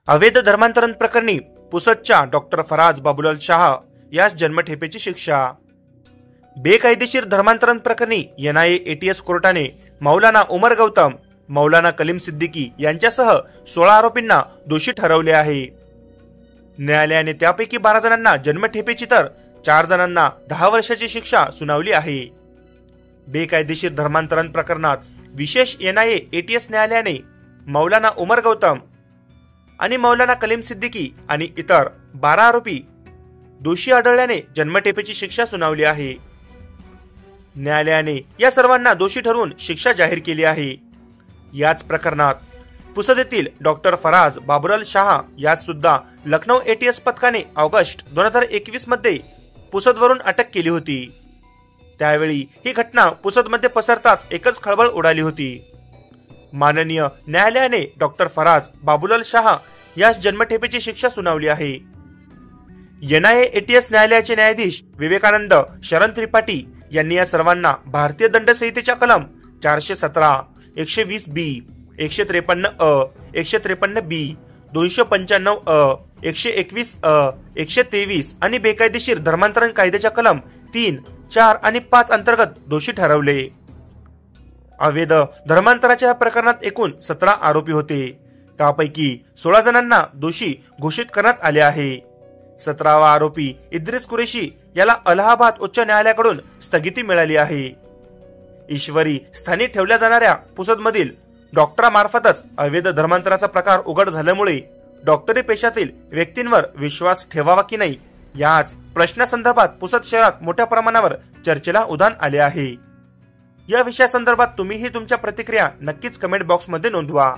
अवैध धर्मांतरण प्रकरणी पुसदच्या डॉक्टर फराज बाबूलाल शाह यास जन्मठेपेची शिक्षा। बेकायदेशीर धर्मांतरण प्रकरणी NIA ATS कोर्टाने मौलाना उमर गौतम, मौलाना कलीम सिद्दीकी यांच्यासह 16 आरोपींना दोषी ठरवले आहे। न्यायालयाने त्यापैकी 12 जणांना जन्मठेपेची तर 4 जणांना 10 वर्षाची शिक्षा सुनावली आहे। बेकायदेशीर धर्मांतरण प्रकरणात विशेष NIA ATS न्यायालयाने मौलाना उमर गौतम आणि मौलाना कलीम सिद्दीकी आणि इतर 12 आरोपी दोषी आढळल्याने जन्मठेपेची शिक्षा सुनावली आहे। न्यायालयाने या सर्वांना दोषी ठरवून शिक्षा जाहीर केली आहे। याच प्रकरणात पुसद येथील डॉक्टर फराज बाबूलाल शाह यास सुद्धा लखनौ ATS पथकाने ऑगस्ट 2021 मध्ये पुसदवरून अटक केली होती। त्यावेळी ही घटना पुसदमध्ये पसरताच एकच खळबळ उडाली होती। माननीय न्यायालयाने डॉक्टर फराज बाबूलाल शाह यास जन्मठेपेची शिक्षा सुनावली आहे। NIA ATS न्यायालयाचे न्यायाधीश विवेकानंद शरण त्रिपाठी यांनी या सर्वांना भारतीय दंड संहितेच्या कलम 417, 120B, 153A, 153B, 295A, 121A, 123 आणि बेकायदेशीर धर्मांतरण कायद्याच्या कलम 3, 4 आणि 5 अंतर्गत दोषी ठरवले। अवैध धर्मांतराच्या प्रकरणात एकूण 17 आरोपी होते। त्यापैकी 16 जणांना दोषी घोषित करण्यात आले आहे। 17वा आरोपी इद्रिस कुरेशी याला अलाहाबाद उच्च न्यायालयाकडून स्थगिती मिळाली आहे। ईश्वरी स्थानी ठेवल्या जाणाऱ्या पुसदमधील डॉक्टरामार्फतच अवैध धर्मांतराचा प्रकार उघड झाल्यामुळे डॉक्टरी पेशातील व्यक्तींवर विश्वास ठेवावा की नाही याच प्रश्नासंदर्भात पुसद शहरात मोठ्या प्रमाणावर चर्चेला उधाण आले आहे। या विषयासंदर्भात तुम्हीही तुमच्या प्रतिक्रिया नक्कीच कमेंट बॉक्समध्ये नोंदवा।